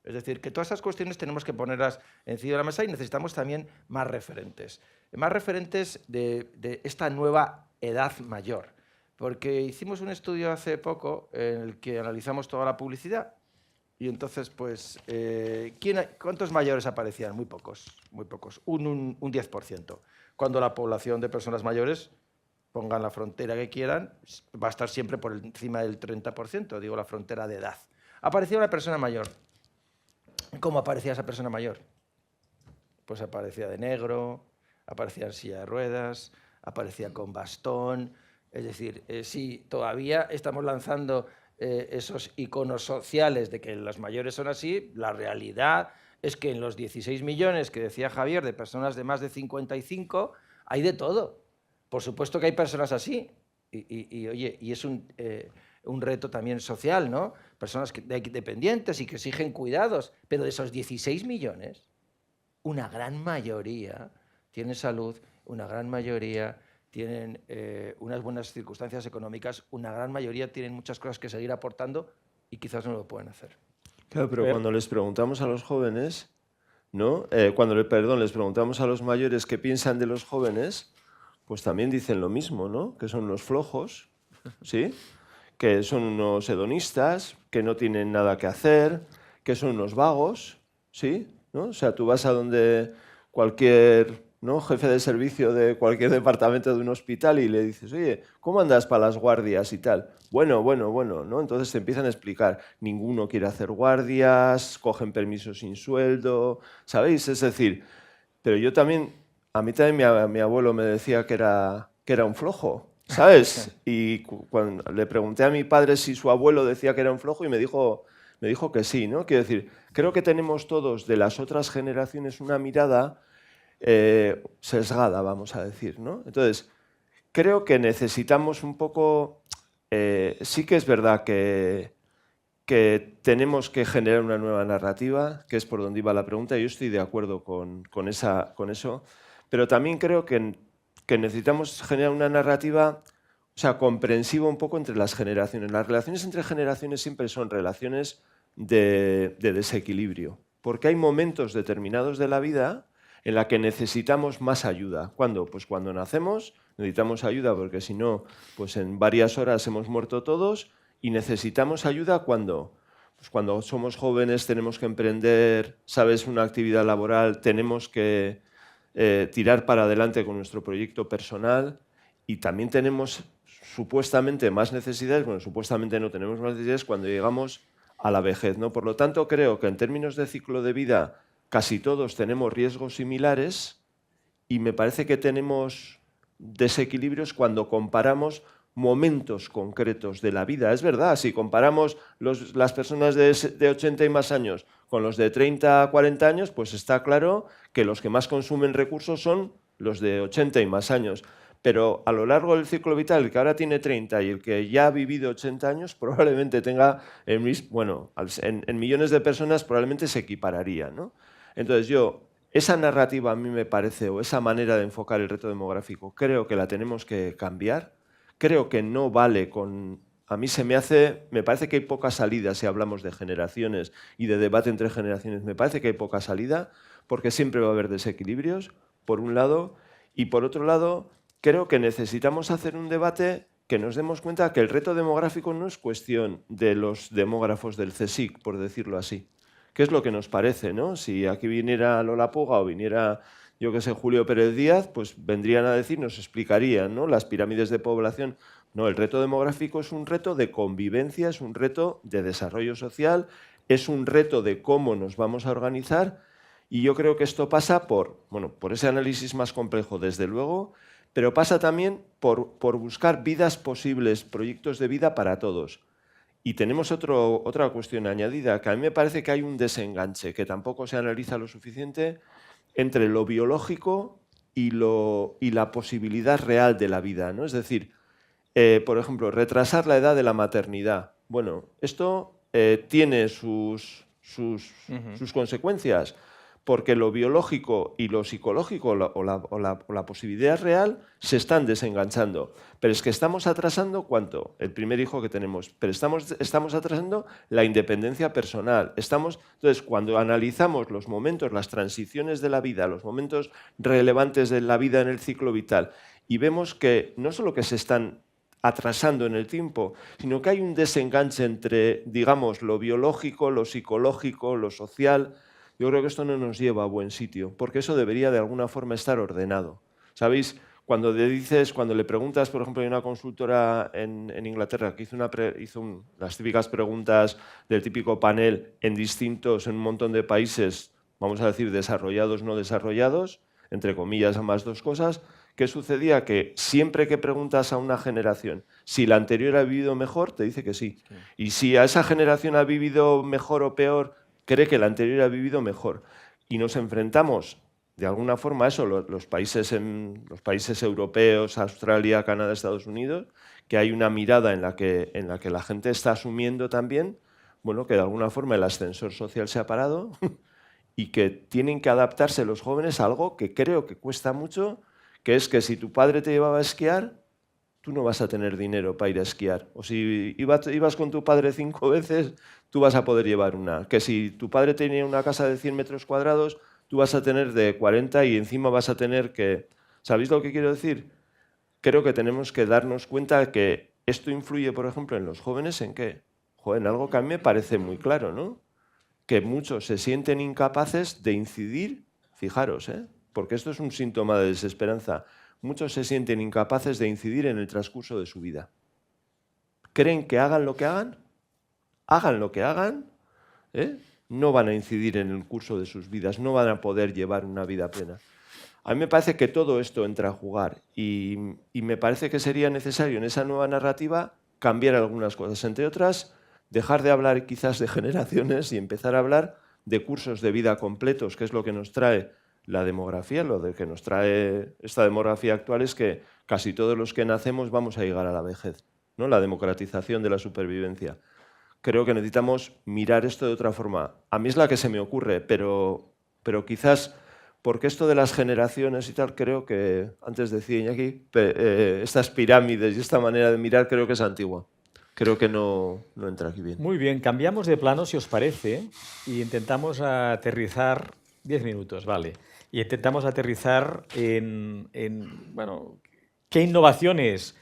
Es decir, que todas esas cuestiones tenemos que ponerlas encima de la mesa y necesitamos también más referentes de esta nueva edad mayor. Porque hicimos un estudio hace poco en el que analizamos toda la publicidad y entonces, pues, ¿cuántos mayores aparecían? Muy pocos, un 10%. Cuando la población de personas mayores, pongan la frontera que quieran, va a estar siempre por encima del 30%, digo la frontera de edad. Aparecía una persona mayor. ¿Cómo aparecía esa persona mayor? Pues aparecía de negro, aparecía en silla de ruedas, aparecía con bastón. Es decir, sí, todavía estamos lanzando esos iconos sociales de que los mayores son así. La realidad es que en los 16 millones que decía Javier de personas de más de 55 hay de todo. Por supuesto que hay personas así. Oye, y es un reto también social, ¿no? Personas dependientes y que exigen cuidados. Pero de esos 16 millones, una gran mayoría tienen salud, una gran mayoría tienen unas buenas circunstancias económicas, una gran mayoría tienen muchas cosas que seguir aportando y quizás no lo pueden hacer. Claro, pero cuando les preguntamos a los jóvenes, ¿no? Les preguntamos a los mayores qué piensan de los jóvenes, pues también dicen lo mismo, ¿no? Que son unos flojos, ¿sí? Que son unos hedonistas, que no tienen nada que hacer, que son unos vagos, ¿sí? ¿No? O sea, tú vas a donde cualquier, ¿no?, jefe de servicio de cualquier departamento de un hospital y le dices, oye, ¿cómo andas para las guardias y tal? Bueno, ¿no? Entonces te empiezan a explicar, ninguno quiere hacer guardias, cogen permisos sin sueldo, ¿sabéis? Es decir, pero a mí también mi abuelo me decía que era un flojo, ¿sabes? Y cuando le pregunté a mi padre si su abuelo decía que era un flojo y me dijo que sí, ¿no? Quiero decir, creo que tenemos todos de las otras generaciones una mirada sesgada, vamos a decir, ¿no? Entonces, creo que necesitamos un poco... sí que es verdad que tenemos que generar una nueva narrativa, que es por donde iba la pregunta, y yo estoy de acuerdo con eso, pero también creo que necesitamos generar una narrativa, o sea, comprensiva un poco entre las generaciones. Las relaciones entre generaciones siempre son relaciones de desequilibrio, porque hay momentos determinados de la vida en la que necesitamos más ayuda. ¿Cuándo? Pues cuando nacemos necesitamos ayuda porque si no, pues en varias horas hemos muerto todos, y necesitamos ayuda cuando, pues cuando somos jóvenes, tenemos que emprender, sabes, una actividad laboral, tenemos que tirar para adelante con nuestro proyecto personal, y también tenemos supuestamente más necesidades, bueno, supuestamente no tenemos más necesidades cuando llegamos a la vejez, ¿no? Por lo tanto, creo que en términos de ciclo de vida casi todos tenemos riesgos similares, y me parece que tenemos desequilibrios cuando comparamos momentos concretos de la vida. Es verdad, si comparamos las personas de 80 y más años con los de 30 a 40 años, pues está claro que los que más consumen recursos son los de 80 y más años. Pero a lo largo del ciclo vital, el que ahora tiene 30 y el que ya ha vivido 80 años, probablemente tenga, bueno, en millones de personas probablemente se equipararía, ¿no? Entonces esa narrativa a mí me parece, o esa manera de enfocar el reto demográfico, creo que la tenemos que cambiar. Creo que no vale con... A mí me parece que hay poca salida si hablamos de generaciones y de debate entre generaciones. Me parece que hay poca salida porque siempre va a haber desequilibrios, por un lado, y por otro lado, creo que necesitamos hacer un debate que nos demos cuenta que el reto demográfico no es cuestión de los demógrafos del CSIC, por decirlo así. ¿Qué es lo que nos parece, no? Si aquí viniera Lola Puga o viniera, yo qué sé, Julio Pérez Díaz, pues vendrían a decir, nos explicarían, ¿no?, las pirámides de población. No, el reto demográfico es un reto de convivencia, es un reto de desarrollo social, es un reto de cómo nos vamos a organizar, y yo creo que esto pasa por ese análisis más complejo, desde luego, pero pasa también por buscar vidas posibles, proyectos de vida para todos. Y tenemos otra cuestión añadida, que a mí me parece que hay un desenganche, que tampoco se analiza lo suficiente, entre lo biológico y la posibilidad real de la vida, ¿no? Es decir, por ejemplo, retrasar la edad de la maternidad. Bueno, esto tiene sus consecuencias, porque lo biológico y lo psicológico o la posibilidad real se están desenganchando. Pero es que estamos atrasando, ¿cuánto? El primer hijo que tenemos. Pero estamos atrasando la independencia personal. Entonces, cuando analizamos los momentos, las transiciones de la vida, los momentos relevantes de la vida en el ciclo vital, y vemos que no solo que se están atrasando en el tiempo, sino que hay un desenganche entre, digamos, lo biológico, lo psicológico, lo social. Yo creo que esto no nos lleva a buen sitio, porque eso debería de alguna forma estar ordenado. ¿Sabéis? Cuando le preguntas, por ejemplo, hay una consultora en Inglaterra que hizo las típicas preguntas del típico panel en un montón de países, vamos a decir, desarrollados, no desarrollados, entre comillas, ambas dos cosas. ¿Qué sucedía? Que siempre que preguntas a una generación si la anterior ha vivido mejor, te dice que sí. Y si a esa generación ha vivido mejor o peor, cree que la anterior ha vivido mejor. Y nos enfrentamos, de alguna forma, a eso, los países europeos, Australia, Canadá, Estados Unidos, que hay una mirada en la que la gente está asumiendo también, bueno, que de alguna forma el ascensor social se ha parado y que tienen que adaptarse los jóvenes a algo que creo que cuesta mucho, que es que si tu padre te llevaba a esquiar, tú no vas a tener dinero para ir a esquiar. O si ibas con tu padre 5 veces, tú vas a poder llevar una. Que si tu padre tenía una casa de 100 metros cuadrados, tú vas a tener de 40 y encima vas a tener que... ¿Sabéis lo que quiero decir? Creo que tenemos que darnos cuenta que esto influye, por ejemplo, en los jóvenes, ¿en qué? En algo que a mí me parece muy claro, ¿no? Que muchos se sienten incapaces de incidir, fijaros, porque esto es un síntoma de desesperanza. Muchos se sienten incapaces de incidir en el transcurso de su vida. Creen que hagan lo que hagan, no van a incidir en el curso de sus vidas, no van a poder llevar una vida plena. A mí me parece que todo esto entra a jugar y me parece que sería necesario en esa nueva narrativa cambiar algunas cosas. Entre otras, dejar de hablar quizás de generaciones y empezar a hablar de cursos de vida completos, que es lo que nos trae la demografía. Lo de que nos trae esta demografía actual es que casi todos los que nacemos vamos a llegar a la vejez, ¿no? La democratización de la supervivencia. Creo que necesitamos mirar esto de otra forma. A mí es la que se me ocurre, pero quizás porque esto de las generaciones y tal, creo que, antes decía Iñaki, estas pirámides y esta manera de mirar creo que es antigua. Creo que no entra aquí bien. Muy bien, cambiamos de plano, si os parece, y intentamos aterrizar 10 minutos, vale. Y intentamos aterrizar bueno, qué innovaciones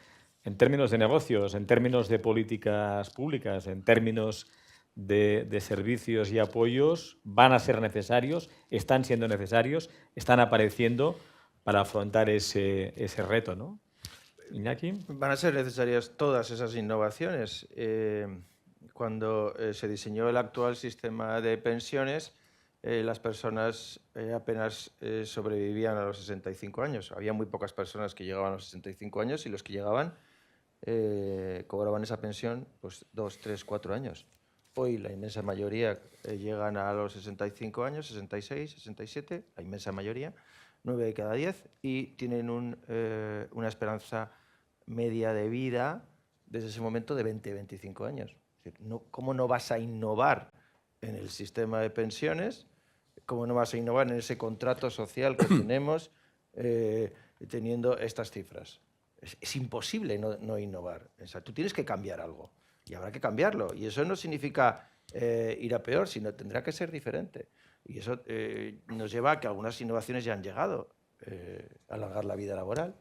en términos de negocios, en términos de políticas públicas, en términos de servicios y apoyos van a ser necesarios, están siendo necesarios, están apareciendo para afrontar ese reto, ¿no? Iñaki. Van a ser necesarias todas esas innovaciones. Cuando se diseñó el actual sistema de pensiones, las personas apenas sobrevivían a los 65 años. Había muy pocas personas que llegaban a los 65 años y los que llegaban cobraban esa pensión pues 2, 3, 4 años. Hoy la inmensa mayoría llegan a los 65 años, 66, 67, la inmensa mayoría, 9 de cada 10, y tienen una esperanza media de vida desde ese momento de 20, 25 años. Es decir, ¿cómo no vas a innovar en el sistema de pensiones? ¿Cómo no vas a innovar en ese contrato social que tenemos teniendo estas cifras? Es imposible no innovar. O sea, tú tienes que cambiar algo y habrá que cambiarlo. Y eso no significa ir a peor, sino tendrá que ser diferente. Y eso nos lleva a que algunas innovaciones ya han llegado a alargar la vida laboral,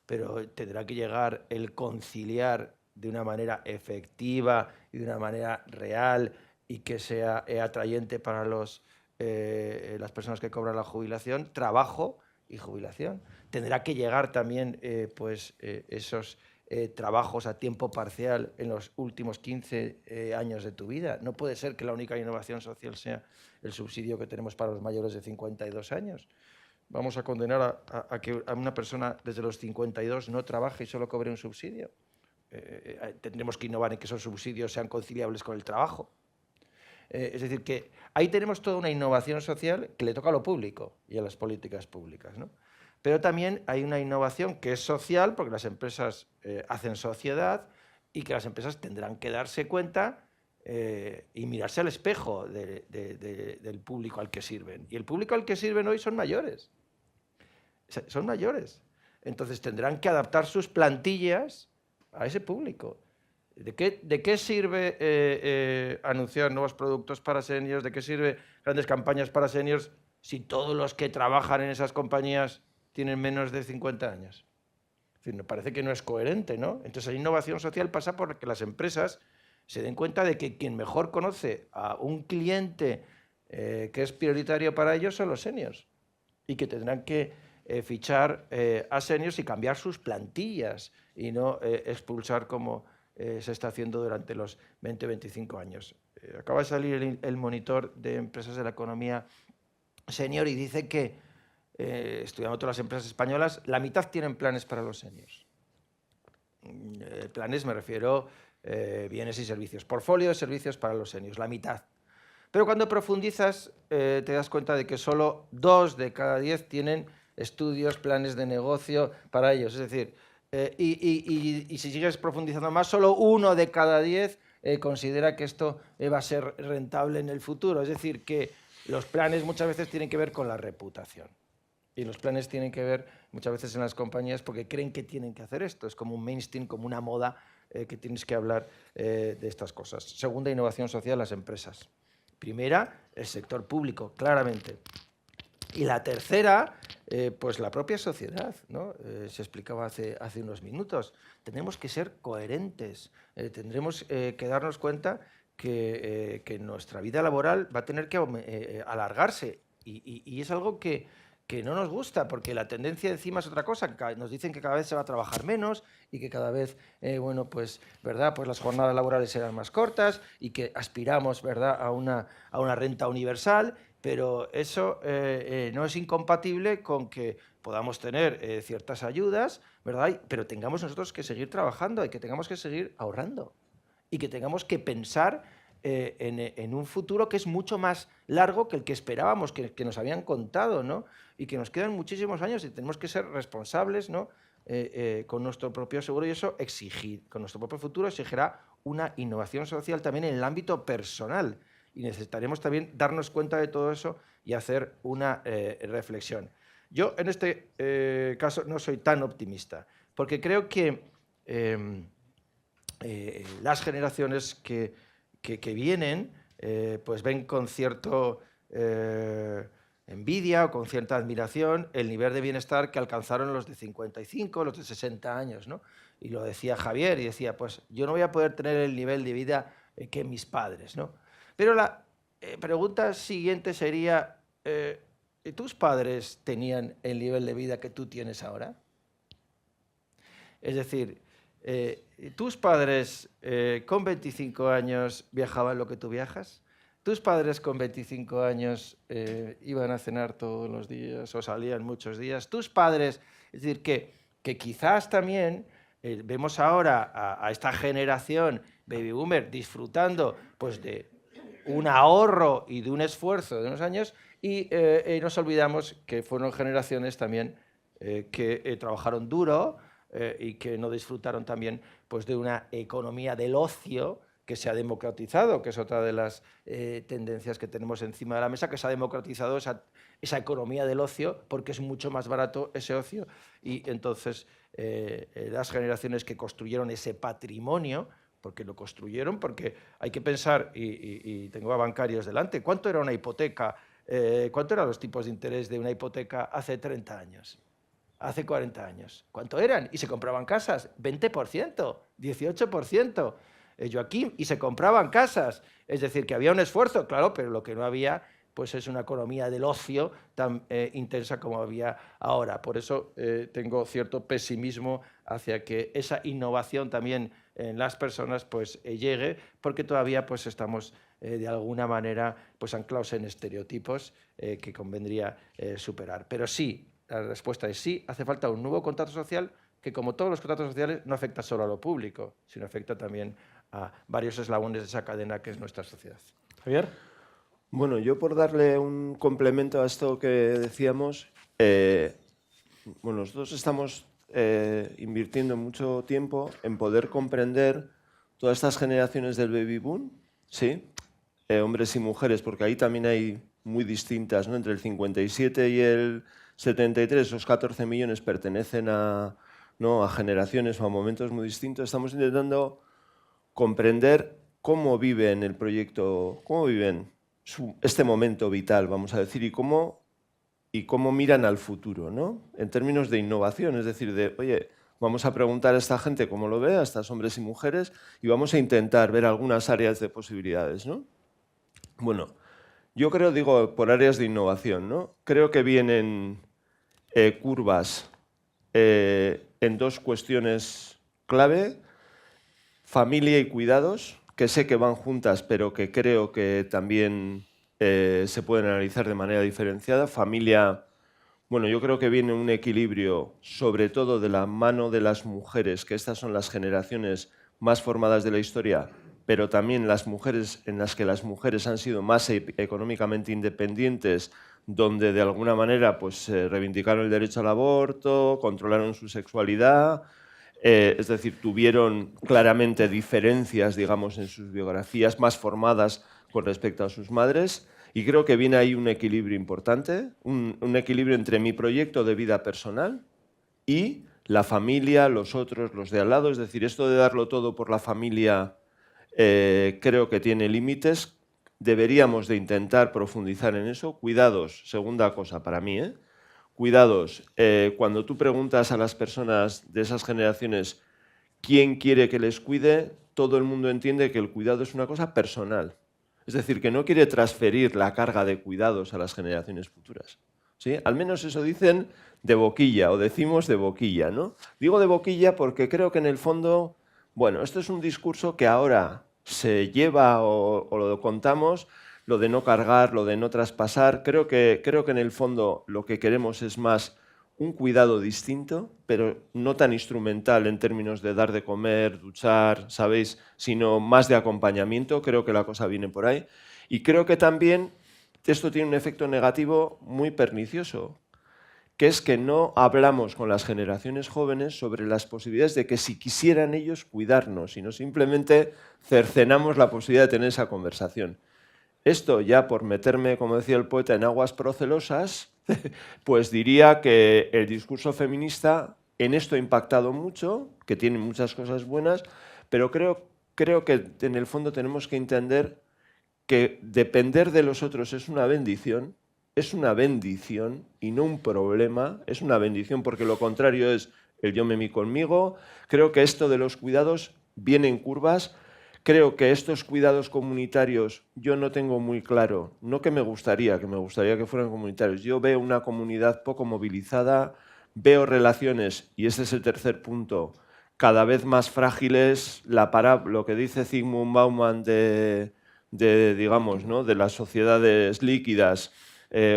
pero tendrá que llegar el conciliar de una manera efectiva y de una manera real y que sea atrayente para las personas que cobran la jubilación, trabajo y jubilación. Tendrá que llegar también esos trabajos a tiempo parcial en los últimos 15 años de tu vida. No puede ser que la única innovación social sea el subsidio que tenemos para los mayores de 52 años. ¿Vamos a condenar a que una persona desde los 52 no trabaje y solo cobre un subsidio? Tendremos que innovar en que esos subsidios sean conciliables con el trabajo. Es decir, que ahí tenemos toda una innovación social que le toca a lo público y a las políticas públicas, ¿no? Pero también hay una innovación que es social, porque las empresas hacen sociedad y que las empresas tendrán que darse cuenta y mirarse al espejo del público al que sirven. Y el público al que sirven hoy son mayores. Son mayores. Entonces tendrán que adaptar sus plantillas a ese público. ¿De qué sirve anunciar nuevos productos para seniors? ¿De qué sirve grandes campañas para seniors si todos los que trabajan en esas compañías tienen menos de 50 años? Es decir, me parece que no es coherente, ¿no? Entonces la innovación social pasa por que las empresas se den cuenta de que quien mejor conoce a un cliente que es prioritario para ellos son los seniors y que tendrán que fichar a seniors y cambiar sus plantillas y no expulsar como se está haciendo durante los 20-25 años. Acaba de salir el monitor de empresas de la economía senior y dice que, estudiando todas las empresas españolas, la mitad tienen planes para los seniors. Planes me refiero bienes y servicios, portfolio de servicios para los seniors, la mitad. Pero cuando profundizas te das cuenta de que solo 2 de cada 10 tienen estudios, planes de negocio para ellos. Es decir, y si sigues profundizando más, solo 1 de cada 10 considera que esto va a ser rentable en el futuro. Es decir, que los planes muchas veces tienen que ver con la reputación. Y los planes tienen que ver muchas veces en las compañías porque creen que tienen que hacer esto. Es como un mainstream, como una moda que tienes que hablar de estas cosas. Segunda, innovación social, las empresas. Primera, el sector público, claramente. Y la tercera, pues la propia sociedad, ¿no? Se explicaba hace unos minutos. Tenemos que ser coherentes, tendremos que darnos cuenta que nuestra vida laboral va a tener que alargarse y es algo que no nos gusta, porque la tendencia encima es otra cosa. Nos dicen que cada vez se va a trabajar menos y que cada vez, bueno, pues, ¿verdad? Pues las jornadas laborales serán más cortas y que aspiramos, ¿verdad?, a una renta universal, pero eso no es incompatible con que podamos tener ciertas ayudas, ¿verdad? Pero tengamos nosotros que seguir trabajando y que tengamos que seguir ahorrando y que tengamos que pensar en un futuro que es mucho más largo que el que esperábamos, que nos habían contado, ¿no? Y que nos quedan muchísimos años y tenemos que ser responsables, ¿no? Con nuestro propio seguro y eso con nuestro propio futuro exigirá una innovación social también en el ámbito personal. y necesitaremos también darnos cuenta de todo eso y hacer una reflexión. Yo en este caso no soy tan optimista, porque creo que las generaciones que vienen pues ven con cierto envidia o con cierta admiración el nivel de bienestar que alcanzaron los de 55, los de 60 años, ¿no? Y lo decía Javier, y decía, pues yo no voy a poder tener el nivel de vida que mis padres, ¿no? Pero la pregunta siguiente sería, ¿tus padres tenían el nivel de vida que tú tienes ahora? Es decir, ¿tus padres con 25 años viajaban lo que tú viajas? ¿Tus padres con 25 años iban a cenar todos los días o salían muchos días? ¿Tus padres? Es decir, que quizás también vemos ahora a esta generación baby boomer disfrutando pues, de un ahorro y de un esfuerzo de unos años y nos olvidamos que fueron generaciones también que trabajaron duro y que no disfrutaron también pues, de una economía del ocio que se ha democratizado, que es otra de las tendencias que tenemos encima de la mesa, que se ha democratizado esa economía del ocio porque es mucho más barato ese ocio y entonces las generaciones que construyeron ese patrimonio, porque lo construyeron, porque hay que pensar, y tengo a bancarios delante, ¿cuánto era una hipoteca? ¿Cuánto eran los tipos de interés de una hipoteca hace 30 años? Hace 40 años. ¿Cuánto eran? Y se compraban casas, 20%, 18%. Joaquín, y se compraban casas. Es decir, que había un esfuerzo, claro, pero lo que no había pues es una economía del ocio tan intensa como había ahora. Por eso tengo cierto pesimismo hacia que esa innovación también en las personas pues, llegue, porque todavía pues, estamos de alguna manera pues, anclados en estereotipos que convendría superar. Pero sí, la respuesta es sí, hace falta un nuevo contrato social que, como todos los contratos sociales, no afecta solo a lo público, sino afecta también a varios eslabones de esa cadena que es nuestra sociedad. Javier. Bueno, yo por darle un complemento a esto que decíamos, bueno, nosotros estamos invirtiendo mucho tiempo en poder comprender todas estas generaciones del baby boom, ¿sí? Hombres y mujeres, porque ahí también hay muy distintas, ¿no? Entre el 57 y el 73, esos 14 millones pertenecen a, ¿no? a generaciones o a momentos muy distintos. Estamos intentando comprender cómo viven el proyecto, cómo viven este momento vital, vamos a decir, y cómo miran al futuro, ¿no? En términos de innovación, es decir, de, oye, vamos a preguntar a esta gente cómo lo ve, a estos hombres y mujeres, y vamos a intentar ver algunas áreas de posibilidades, ¿no? Bueno, yo creo, digo, por áreas de innovación, ¿no? Creo que vienen curvas en dos cuestiones clave: familia y cuidados, que sé que van juntas, pero que creo que también se pueden analizar de manera diferenciada. Familia, bueno, yo creo que viene un equilibrio, sobre todo de la mano de las mujeres, que estas son las generaciones más formadas de la historia, pero también las mujeres en las que las mujeres han sido más económicamente independientes, donde de alguna manera pues, reivindicaron el derecho al aborto, controlaron su sexualidad. Es decir, tuvieron claramente diferencias, digamos, en sus biografías, más formadas con respecto a sus madres, y creo que viene ahí un equilibrio importante, un equilibrio entre mi proyecto de vida personal y la familia, los otros, los de al lado. Es decir, esto de darlo todo por la familia creo que tiene límites. Deberíamos de intentar profundizar en eso. Cuidados, segunda cosa para mí, Cuidados, cuando tú preguntas a las personas de esas generaciones quién quiere que les cuide, todo el mundo entiende que el cuidado es una cosa personal. Es decir, que no quiere transferir la carga de cuidados a las generaciones futuras, ¿sí? Al menos eso dicen de boquilla, o decimos de boquilla, ¿no? Digo de boquilla porque creo que en el fondo, bueno, esto es un discurso que ahora se lleva o lo contamos, lo de no cargar, lo de no traspasar. Creo que en el fondo lo que queremos es más un cuidado distinto, pero no tan instrumental en términos de dar de comer, duchar, ¿sabéis? Sino más de acompañamiento. Creo que la cosa viene por ahí. Y creo que también esto tiene un efecto negativo muy pernicioso, que es que no hablamos con las generaciones jóvenes sobre las posibilidades de que si quisieran ellos cuidarnos, sino simplemente cercenamos la posibilidad de tener esa conversación. Esto ya por meterme, como decía el poeta, en aguas procelosas, pues diría que el discurso feminista en esto ha impactado mucho, que tiene muchas cosas buenas, pero creo que en el fondo tenemos que entender que depender de los otros es una bendición y no un problema, es una bendición porque lo contrario es el yo me mí conmigo. Creo que esto de los cuidados viene en curvas. Creo que estos cuidados comunitarios yo no tengo muy claro, no que me gustaría que fueran comunitarios. Yo veo una comunidad poco movilizada, veo relaciones, y este es el tercer punto, cada vez más frágiles. Lo que dice Zygmunt Bauman digamos, ¿no?, de las sociedades líquidas,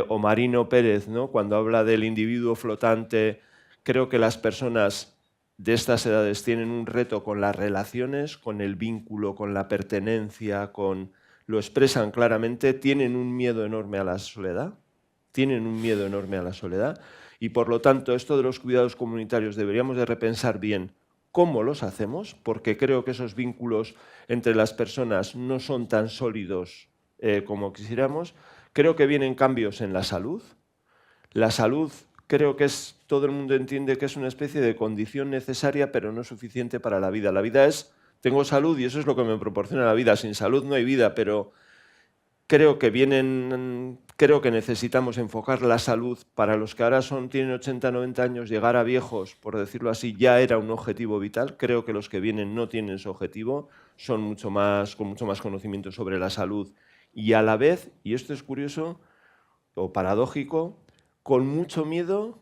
o Marino Pérez, ¿no?, cuando habla del individuo flotante. Creo que las personas de estas edades tienen un reto con las relaciones, con el vínculo, con la pertenencia, lo expresan claramente, tienen un miedo enorme a la soledad, y por lo tanto esto de los cuidados comunitarios deberíamos de repensar bien cómo los hacemos, porque creo que esos vínculos entre las personas no son tan sólidos como quisiéramos. Creo que vienen cambios en la salud. La salud creo que todo el mundo entiende que es una especie de condición necesaria, pero no suficiente para la vida. La vida es, tengo salud y eso es lo que me proporciona la vida. Sin salud no hay vida, pero creo que necesitamos enfocar la salud. Para los que ahora tienen 80, 90 años, llegar a viejos, por decirlo así, ya era un objetivo vital. Creo que los que vienen no tienen ese objetivo, son con mucho más conocimiento sobre la salud. Y a la vez, y esto es curioso o paradójico, con mucho miedo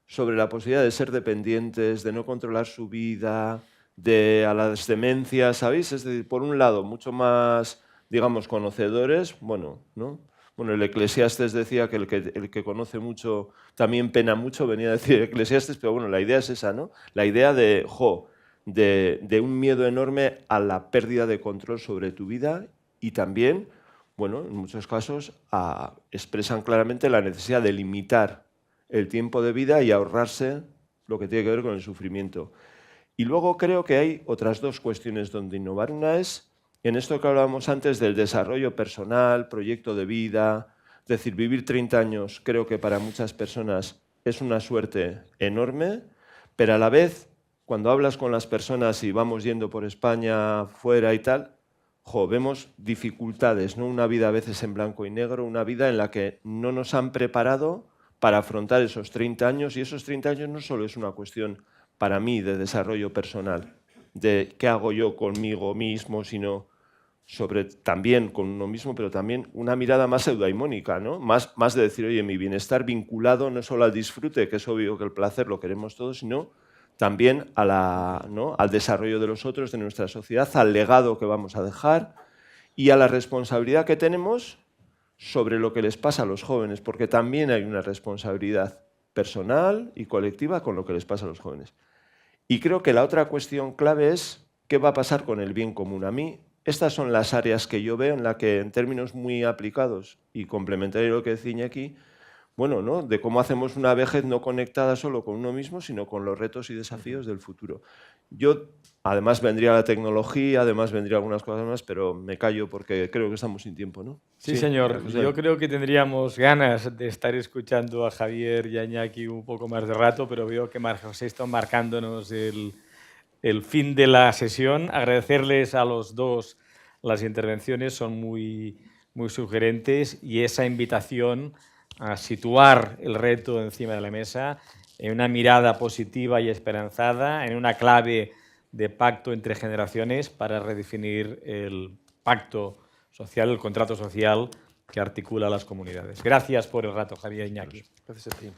sobre la posibilidad de ser dependientes, de no controlar su vida, a las demencias, ¿sabéis? Es decir, por un lado, mucho más, digamos, conocedores. Bueno, el Eclesiastes decía que el que conoce mucho también pena mucho, venía a decir Eclesiastes, pero bueno, la idea es esa, ¿no? La idea de un miedo enorme a la pérdida de control sobre tu vida, y también, bueno, en muchos casos expresan claramente la necesidad de limitar el tiempo de vida y ahorrarse lo que tiene que ver con el sufrimiento. Y luego creo que hay otras dos cuestiones donde innovar. Una es en esto que hablábamos antes del desarrollo personal, proyecto de vida. Es decir, vivir 30 años creo que para muchas personas es una suerte enorme, pero a la vez, cuando hablas con las personas y vamos yendo por España, fuera y tal, vemos dificultades, ¿no? Una vida a veces en blanco y negro, una vida en la que no nos han preparado para afrontar esos 30 años, y esos 30 años no solo es una cuestión para mí de desarrollo personal, de qué hago yo conmigo mismo, sino también con uno mismo, pero también una mirada más eudaimónica, ¿no? Más de decir, oye, mi bienestar vinculado no solo al disfrute, que es obvio que el placer lo queremos todos, sino también al desarrollo de los otros, de nuestra sociedad, al legado que vamos a dejar y a la responsabilidad que tenemos sobre lo que les pasa a los jóvenes, porque también hay una responsabilidad personal y colectiva con lo que les pasa a los jóvenes. Y creo que la otra cuestión clave es qué va a pasar con el bien común. A mí, estas son las áreas que yo veo en las que, en términos muy aplicados y complementarios a lo que decía Iñaki, bueno, ¿no?, de cómo hacemos una vejez no conectada solo con uno mismo, sino con los retos y desafíos del futuro. Además vendría la tecnología, además vendría algunas cosas más, pero me callo porque creo que estamos sin tiempo, ¿no? Sí, señor. Yo creo que tendríamos ganas de estar escuchando a Javier y a Iñaki un poco más de rato, pero veo que José está marcándonos el fin de la sesión. Agradecerles a los dos las intervenciones, son muy, muy sugerentes, y esa invitación a situar el reto encima de la mesa en una mirada positiva y esperanzada, en una clave de pacto entre generaciones para redefinir el pacto social, el contrato social que articula a las comunidades. Gracias por el rato, Javier e Iñaki. Gracias a ti.